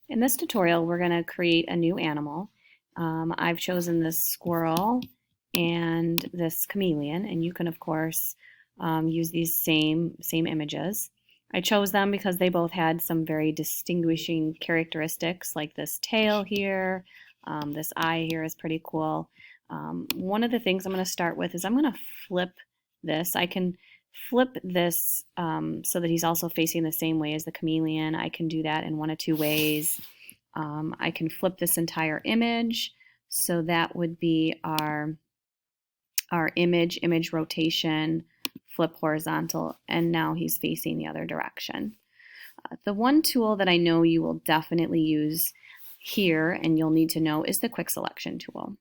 In this tutorial, we're going to create a new animal. I've chosen this squirrel and this chameleon, and you can, of course, use these same images. I chose them because they both had some very distinguishing characteristics, like this tail here. This eye here is pretty cool. One of the things I'm going to start with is I'm going to flip this. I can flip this so that he's also facing the same way as the chameleon. I can do that in one of two ways. I can flip this entire image, so that would be our image rotation, flip horizontal, and now he's facing the other direction. The one tool that I know you will definitely use here and you'll need to know is the quick selection tool.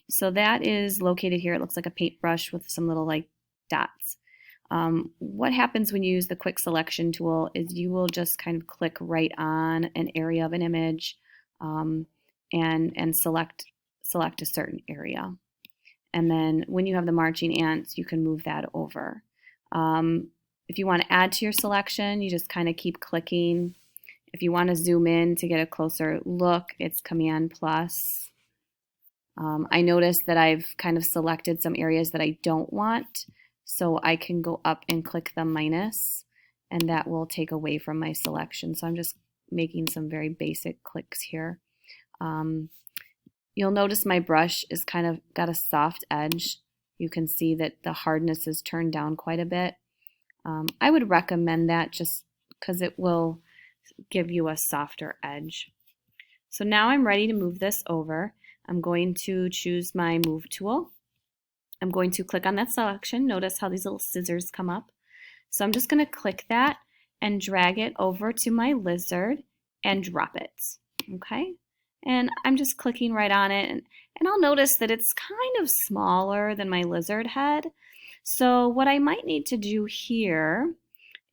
So that is located here. It looks like a paintbrush with some little like dots. What happens when you use the quick selection tool is you will just kind of click right on an area of an image and select a certain area. And then when you have the marching ants, you can move that over. If you want to add to your selection, you just kind of keep clicking. If you want to zoom in to get a closer look, it's Command plus. I noticed that I've kind of selected some areas that I don't want, so I can go up and click the minus, and that will take away from my selection. So I'm just making some very basic clicks here. You'll notice my brush is kind of got a soft edge. You can see that the hardness is turned down quite a bit. I would recommend that just because it will give you a softer edge. So now I'm ready to move this over. I'm going to choose my move tool. I'm going to click on that selection. Notice how these little scissors come up. So I'm just going to click that and drag it over to my lizard and drop it. Okay? And I'm just clicking right on it, and I'll notice that it's kind of smaller than my lizard head. So what I might need to do here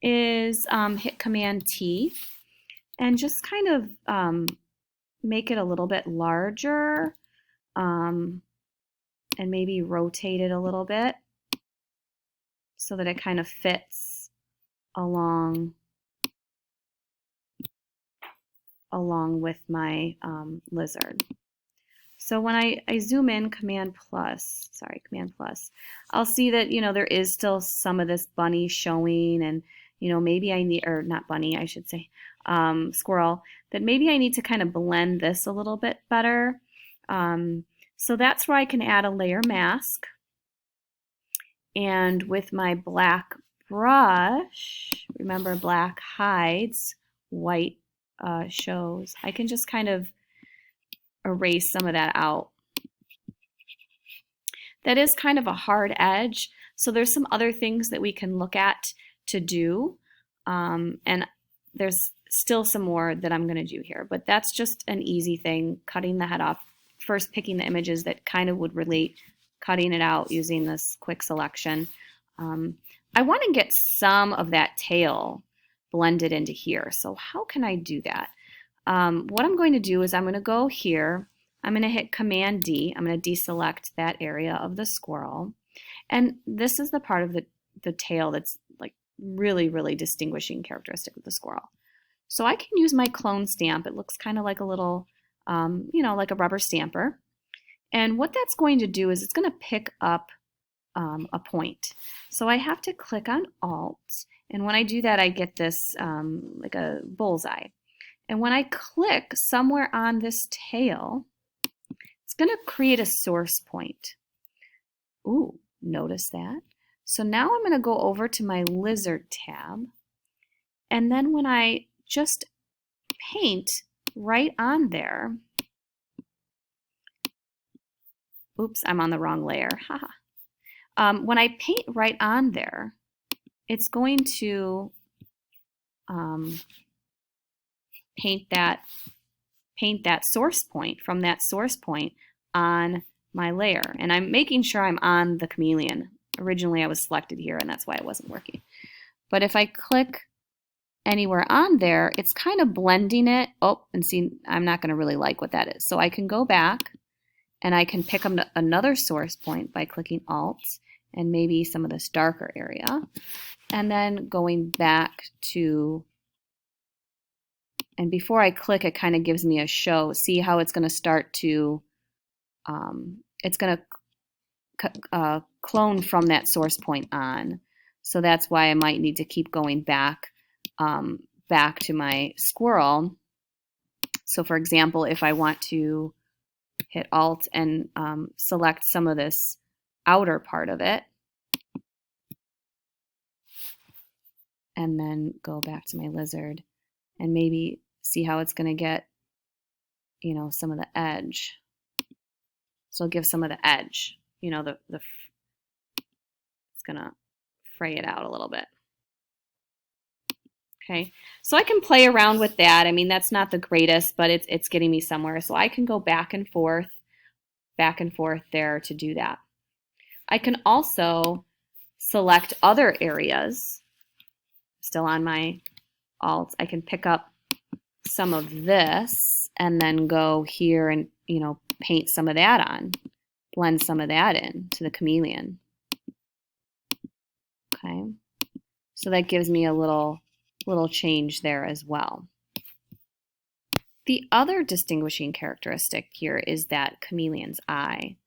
is hit Command T and just kind of make it a little bit larger and maybe rotate it a little bit so that it kind of fits along with my lizard. So when I zoom in, Command plus, I'll see that, there is still some of this bunny showing, and, maybe I need, or not bunny, I should say, squirrel, that maybe I need to kind of blend this a little bit better. So that's where I can add a layer mask. And with my black brush, remember black hides, white shows, I can just kind of erase some of that out. That is kind of a hard edge, so there's some other things that we can look at to do, and there's still some more that I'm going to do here, but that's just an easy thing, cutting the head off, first picking the images that kind of would relate, cutting it out using this quick selection. I want to get some of that tail blended into here, so how can I do that? What I'm going to do is I'm going to go here, I'm going to hit Command D, I'm going to deselect that area of the squirrel, and this is the part of the tail that's like really, really distinguishing characteristic of the squirrel. So I can use my clone stamp. It looks kind of like a little, like a rubber stamper. And what that's going to do is it's going to pick up a point. So I have to click on Alt, and when I do that, I get this like a bullseye. And when I click somewhere on this tail, it's going to create a source point. Ooh, notice that? So now I'm going to go over to my lizard tab, and then when I just paint right on there, oops, I'm on the wrong layer, haha. When I paint right on there, it's going to paint that source point from that source point on my layer. And I'm making sure I'm on the chameleon. Originally I was selected here, and that's why it wasn't working. But if I click anywhere on there, it's kind of blending it. Oh, and see, I'm not going to really like what that is. So I can go back and I can pick up another source point by clicking Alt and maybe some of this darker area, and then going back to And before I click, it kind of gives me a show. See how it's going to start to, it's going to clone from that source point on. So that's why I might need to keep going back, back to my squirrel. So for example, if I want to hit Alt and select some of this outer part of it, and then go back to my lizard and maybe see how it's going to get, you know, some of the edge. So I'll give some of the edge, you know, it's going to fray it out a little bit. Okay, so I can play around with that. I mean, that's not the greatest, but it's getting me somewhere. So I can go back and forth there to do that. I can also select other areas. Still on my Alt, I can pick up some of this and then go here and, you know, paint some of that on, blend some of that in to the chameleon. Okay, so that gives me a little change there as well. The other distinguishing characteristic here is that chameleon's eye.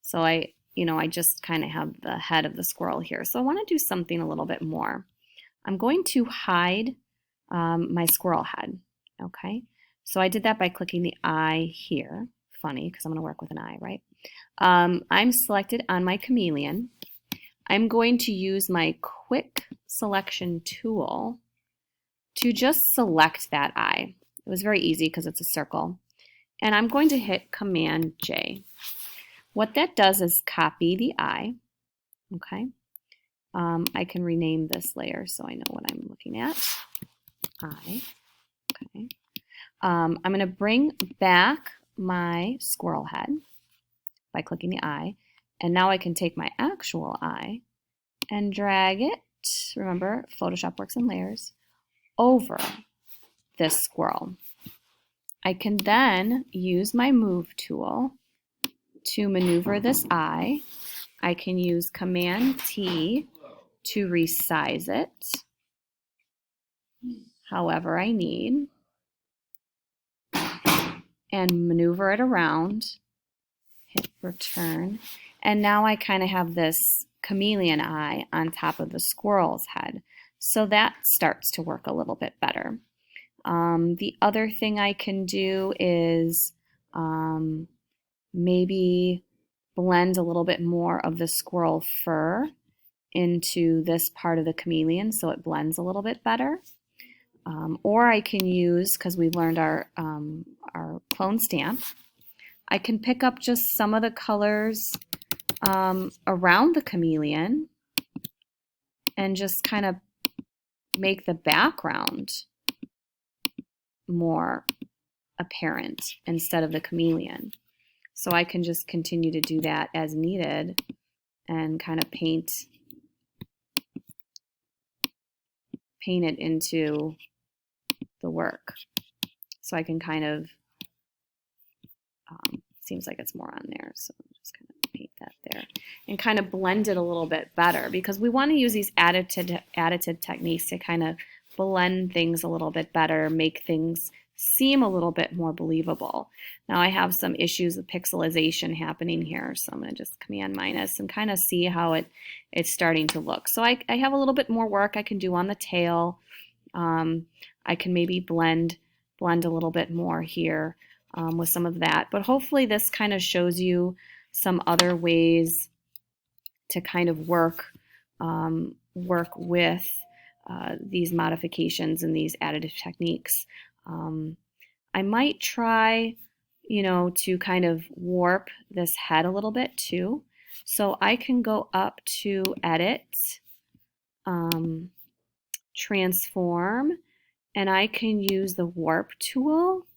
So I just kind of have the head of the squirrel here. So I want to do something a little bit more. I'm going to hide my squirrel head. Okay, so I did that by clicking the eye here. Funny, because I'm going to work with an eye, right? I'm selected on my chameleon. I'm going to use my quick selection tool to just select that eye. It was very easy because it's a circle. And I'm going to hit Command J. What that does is copy the eye. Okay. I can rename this layer so I know what I'm looking at. Eye. Okay. I'm going to bring back my squirrel head by clicking the eye. And now I can take my actual eye and drag it, remember, Photoshop works in layers, over this squirrel. I can then use my Move tool to maneuver this eye. I can use Command T to resize it however I need and maneuver it around, hit return, and now I kind of have this chameleon eye on top of the squirrel's head. So that starts to work a little bit better. The other thing I can do is maybe blend a little bit more of the squirrel fur into this part of the chameleon so it blends a little bit better. Or I can use, because we've learned our clone stamp, I can pick up just some of the colors around the chameleon and just kind of make the background more apparent instead of the chameleon. So I can just continue to do that as needed and kind of paint it into the work. So I can kind of, seems like it's more on there, so I'm just kind of paint that there and kind of blend it a little bit better, because we want to use these additive techniques to kind of blend things a little bit better, make things seem a little bit more believable. Now I have some issues with pixelization happening here, so I'm going to just Command minus and kind of see how it's starting to look. So I have a little bit more work I can do on the tail. I can maybe blend a little bit more here with some of that, but hopefully this kind of shows you some other ways to kind of work with these modifications and these additive techniques. I might try, to kind of warp this head a little bit too. So I can go up to Edit, Transform, and I can use the Warp tool,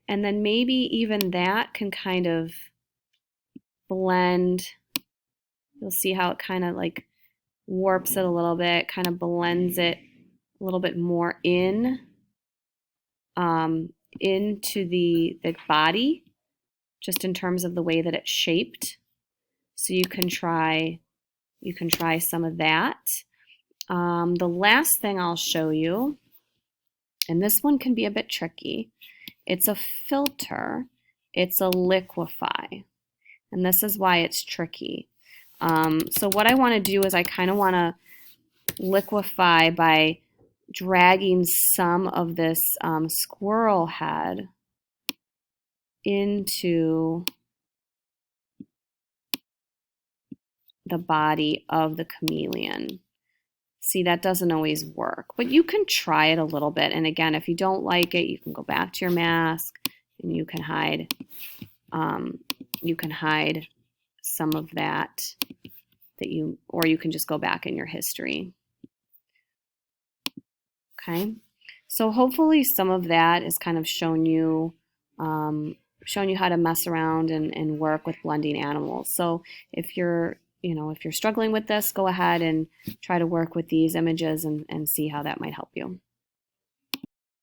and then maybe even that can kind of blend. You'll see how it kind of like warps it a little bit, kind of blends it a little bit more in into the body, just in terms of the way that it's shaped. So you can try some of that. The last thing I'll show you And this one can be a bit tricky. It's a filter. It's a liquefy. And this is why it's tricky. So what I want to do is I kind of want to liquefy by dragging some of this squirrel head into the body of the chameleon. See, that doesn't always work, but you can try it a little bit. And again, if you don't like it, you can go back to your mask and you can hide some of that or you can just go back in your history. Okay, so hopefully some of that is kind of shown you how to mess around and work with blending animals. So if you're struggling with this, go ahead and try to work with these images and see how that might help you.